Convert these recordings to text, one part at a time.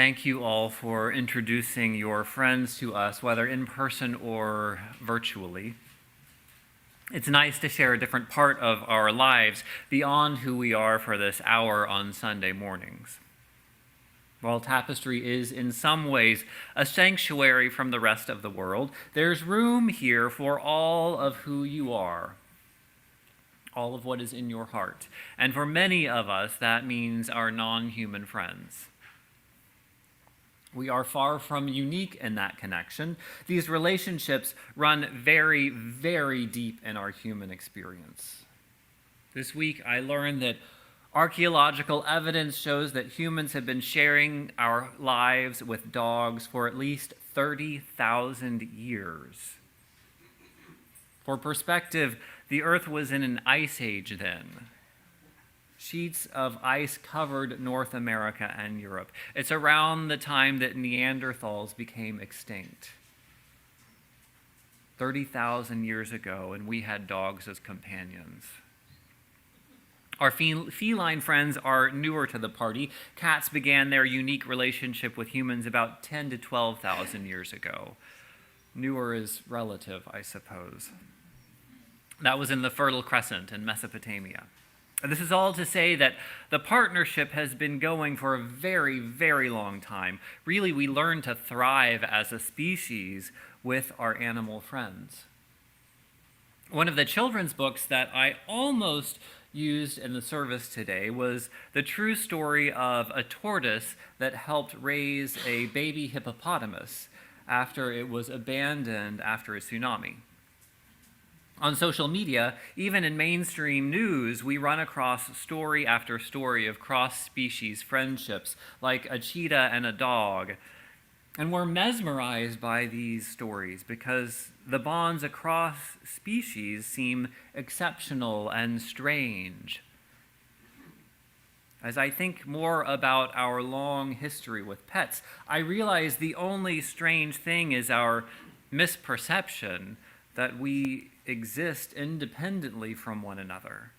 thank you all for introducing your friends to us, whether in person or virtually. It's nice to share a different part of our lives beyond who we are for this hour on Sunday mornings. While Tapestry is in some ways a sanctuary from the rest of the world, there's room here for all of who you are, all of what is in your heart. And for many of us, that means our non-human friends. We are far from unique in that connection. These relationships run very, very deep in our human experience. This week, I learned that archaeological evidence shows that humans have been sharing our lives with dogs for at least 30,000 years. For perspective, the Earth was in an ice age then. Sheets of ice covered North America and Europe. It's around the time that Neanderthals became extinct. 30,000 years ago, and we had dogs as companions. Our feline friends are newer to the party. Cats began their unique relationship with humans about 10 to 12,000 years ago. Newer is relative, I suppose. That was in the Fertile Crescent in Mesopotamia. This is all to say that the partnership has been going for a very, very long time. Really, we learn to thrive as a species with our animal friends. One of the children's books that I almost used in the service today was the true story of a tortoise that helped raise a baby hippopotamus after it was abandoned after a tsunami. On social media, even in mainstream news, we run across story after story of cross-species friendships, like a cheetah and a dog. And we're mesmerized by these stories because the bonds across species seem exceptional and strange. As I think more about our long history with pets, I realize the only strange thing is our misperception that we exist independently from one another,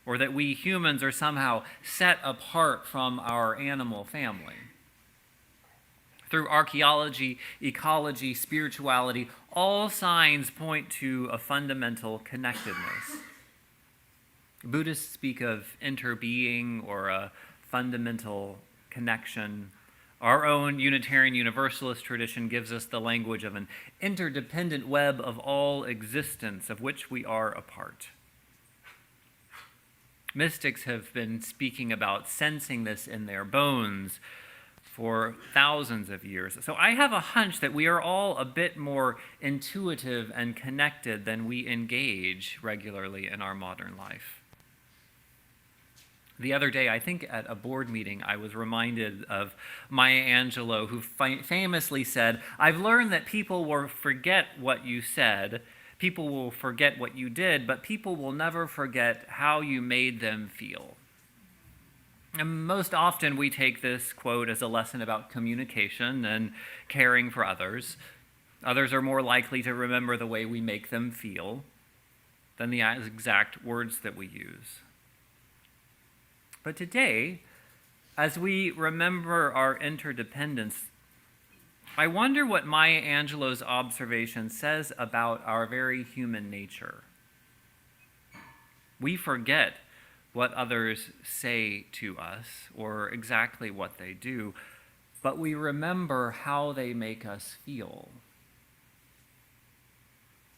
or that we humans are somehow set apart from our animal family. Through archaeology, ecology, spirituality, all signs point to a fundamental connectedness. Buddhists speak of interbeing or a fundamental connection. Our own Unitarian Universalist tradition gives us the language of an interdependent web of all existence of which we are a part. Mystics have been speaking about sensing this in their bones for thousands of years. So I have a hunch that we are all a bit more intuitive and connected than we engage regularly in our modern life. The other day, I think at a board meeting, I was reminded of Maya Angelou, who famously said, "I've learned that people will forget what you said, people will forget what you did, but people will never forget how you made them feel." And most often we take this quote as a lesson about communication and caring for others. Others are more likely to remember the way we make them feel than the exact words that we use. But today, as we remember our interdependence, I wonder what Maya Angelou's observation says about our very human nature. We forget what others say to us or exactly what they do, but we remember how they make us feel.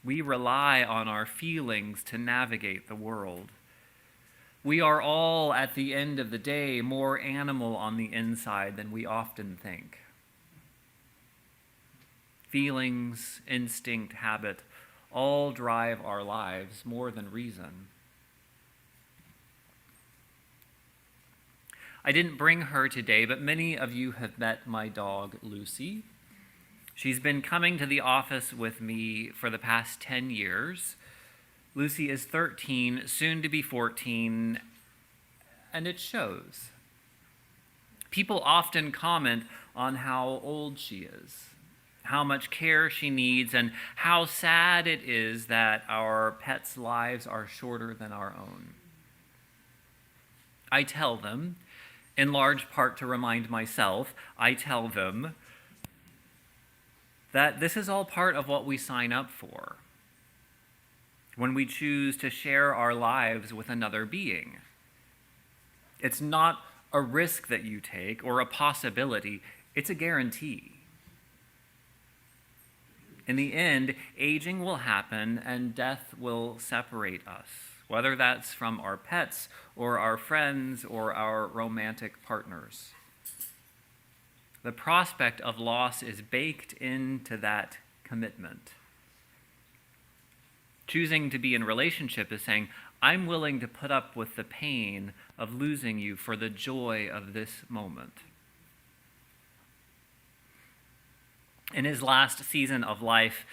We rely on our feelings to navigate the world. We are all, at the end of the day, more animal on the inside than we often think. Feelings, instinct, habit, all drive our lives more than reason. I didn't bring her today, but many of you have met my dog, Lucy. She's been coming to the office with me for the past 10 years. Lucy is 13, soon to be 14, and it shows. People often comment on how old she is, how much care she needs, and how sad it is that our pets' lives are shorter than our own. I tell them, In large part to remind myself, I tell them that this is all part of what we sign up for when we choose to share our lives with another being. It's not a risk that you take or a possibility, it's a guarantee. In the end, aging will happen and death will separate us, whether that's from our pets or our friends or our romantic partners. The prospect of loss is baked into that commitment. Choosing to be in relationship is saying, I'm willing to put up with the pain of losing you for the joy of this moment. In his last season of life,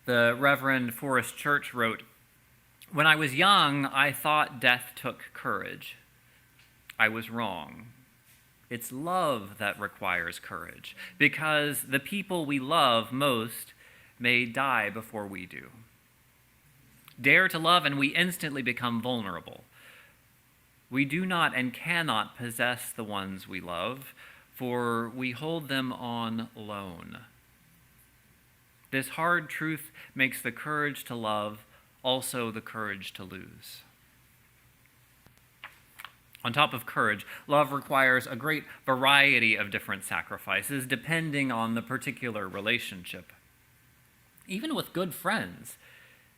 the Reverend Forrest Church wrote, "When I was young, I thought death took courage. I was wrong. It's love that requires courage, because the people we love most may die before we do. Dare to love and we instantly become vulnerable. We do not and cannot possess the ones we love, for we hold them on loan. This hard truth makes the courage to love also the courage to lose." On top of courage, love requires a great variety of different sacrifices depending on the particular relationship. Even with good friends,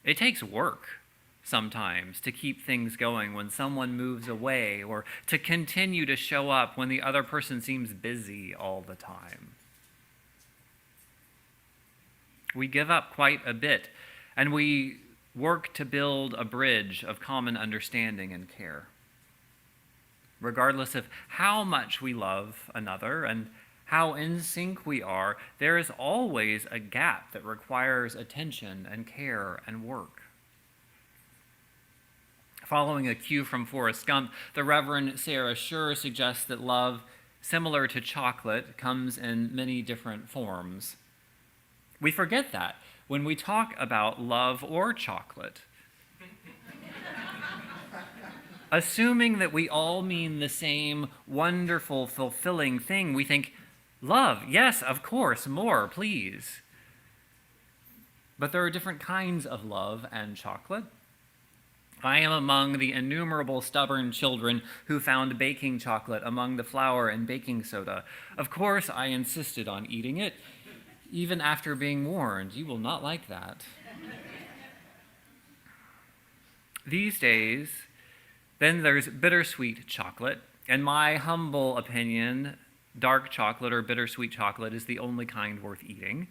it takes work sometimes to keep things going when someone moves away or to continue to show up when the other person seems busy all the time. We give up quite a bit, and we work to build a bridge of common understanding and care. Regardless of how much we love another and how in sync we are, there is always a gap that requires attention and care and work. Following a cue from Forrest Gump, the Reverend Sarah Schur suggests that love, similar to chocolate, comes in many different forms. We forget that when we talk about love or chocolate. Assuming that we all mean the same wonderful, fulfilling thing, we think, love, yes, of course, more, please. But there are different kinds of love and chocolate. I am among the innumerable stubborn children who found baking chocolate among the flour and baking soda. Of course, I insisted on eating it, even after being warned, you will not like that. These days, then there's bittersweet chocolate. In my humble opinion, dark chocolate or bittersweet chocolate is the only kind worth eating.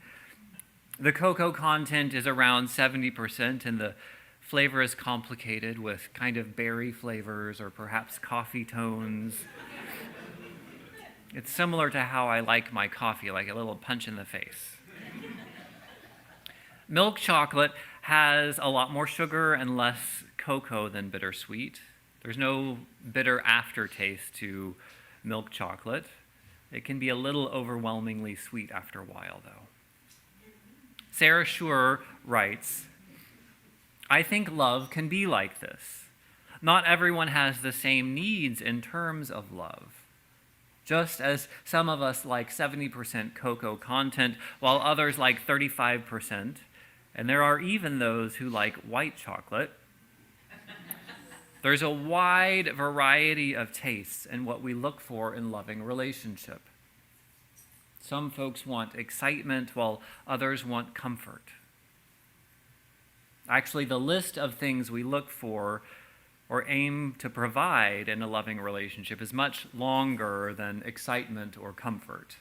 The cocoa content is around 70%, and the flavor is complicated with kind of berry flavors or perhaps coffee tones. It's similar to how I like my coffee, like a little punch in the face. Milk chocolate has a lot more sugar and less cocoa than bittersweet. There's no bitter aftertaste to milk chocolate. It can be a little overwhelmingly sweet after a while, though. Sarah Schur writes, "I think love can be like this. Not everyone has the same needs in terms of love. Just as some of us like 70% cocoa content, while others like 35%, and there are even those who like white chocolate, there's a wide variety of tastes in what we look for in loving relationship. Some folks want excitement, while others want comfort. Actually, the list of things we look for or aim to provide in a loving relationship is much longer than excitement or comfort.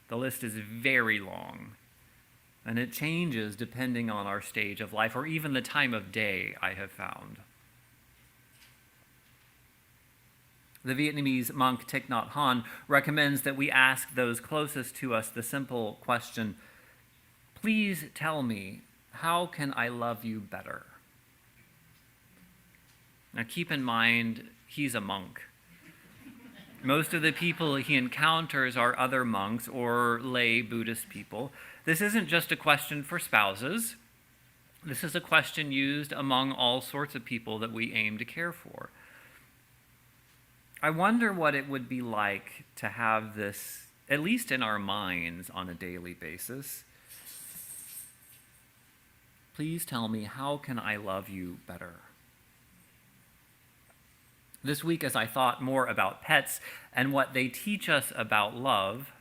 The list is very long, and it changes depending on our stage of life or even the time of day, I have found. The Vietnamese monk Thich Nhat Hanh recommends that we ask those closest to us the simple question, please tell me, how can I love you better? Now keep in mind, he's a monk. Most of the people he encounters are other monks or lay Buddhist people. This isn't just a question for spouses. This is a question used among all sorts of people that we aim to care for. I wonder what it would be like to have this, at least in our minds, on a daily basis. Please tell me, how can I love you better? This week, as I thought more about pets and what they teach us about love,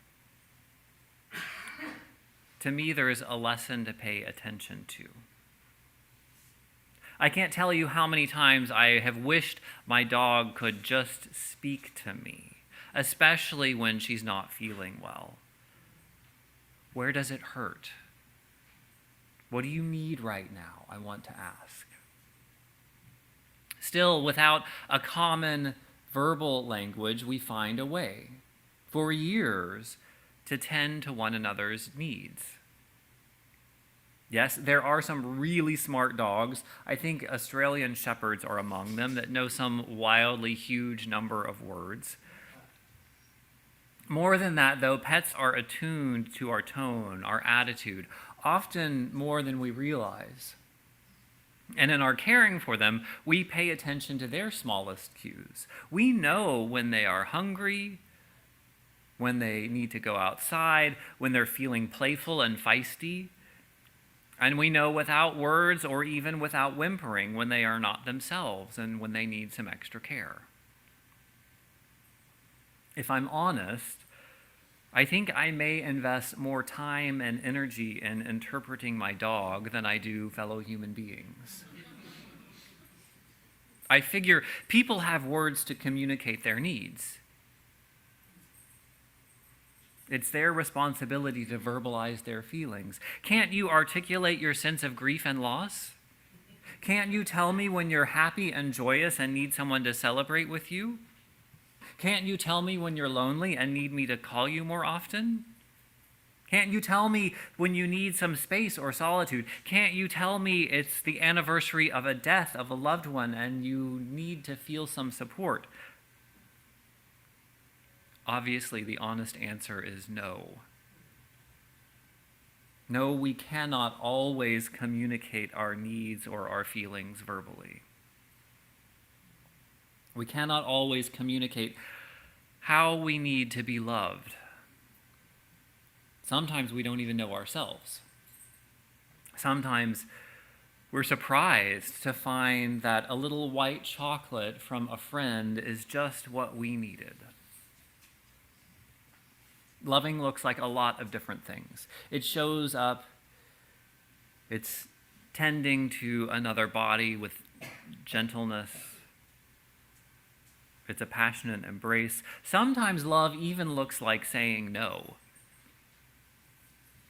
to me there is a lesson to pay attention to. I can't tell you how many times I have wished my dog could just speak to me, especially when she's not feeling well. Where does it hurt? What do you need right now? I want to ask. Still, without a common verbal language, we find a way, for years, to tend to one another's needs. Yes, there are some really smart dogs. I think Australian Shepherds are among them that know some wildly huge number of words. More than that, though, pets are attuned to our tone, our attitude, often more than we realize. And in our caring for them, we pay attention to their smallest cues. We know when they are hungry, when they need to go outside, when they're feeling playful and feisty. And we know without words or even without whimpering when they are not themselves and when they need some extra care. If I'm honest, I think I may invest more time and energy in interpreting my dog than I do fellow human beings. I figure people have words to communicate their needs. It's their responsibility to verbalize their feelings. Can't you articulate your sense of grief and loss? Can't you tell me when you're happy and joyous and need someone to celebrate with you? Can't you tell me when you're lonely and need me to call you more often? Can't you tell me when you need some space or solitude? Can't you tell me it's the anniversary of a death of a loved one and you need to feel some support? Obviously, the honest answer is no. No, we cannot always communicate our needs or our feelings verbally. We cannot always communicate how we need to be loved. Sometimes we don't even know ourselves. Sometimes we're surprised to find that a little white chocolate from a friend is just what we needed. Loving looks like a lot of different things. It shows up, it's tending to another body with gentleness. It's a passionate embrace. Sometimes love even looks like saying no.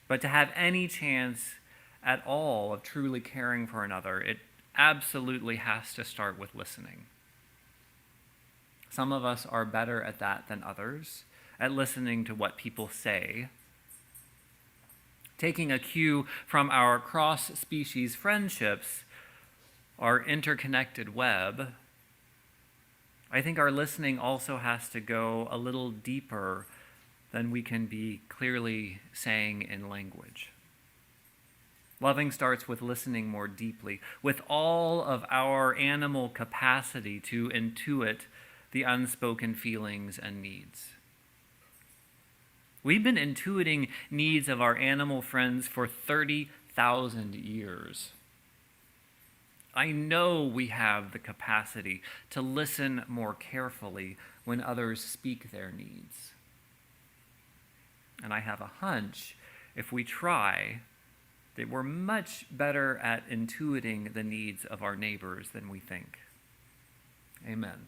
But to have any chance at all of truly caring for another, it absolutely has to start with listening. Some of us are better at that than others, at listening to what people say. Taking a cue from our cross-species friendships, our interconnected web, I think our listening also has to go a little deeper than we can be clearly saying in language. Loving starts with listening more deeply, with all of our animal capacity to intuit the unspoken feelings and needs. We've been intuiting needs of our animal friends for 30,000 years. I know we have the capacity to listen more carefully when others speak their needs. And I have a hunch, if we try, that we're much better at intuiting the needs of our neighbors than we think. Amen.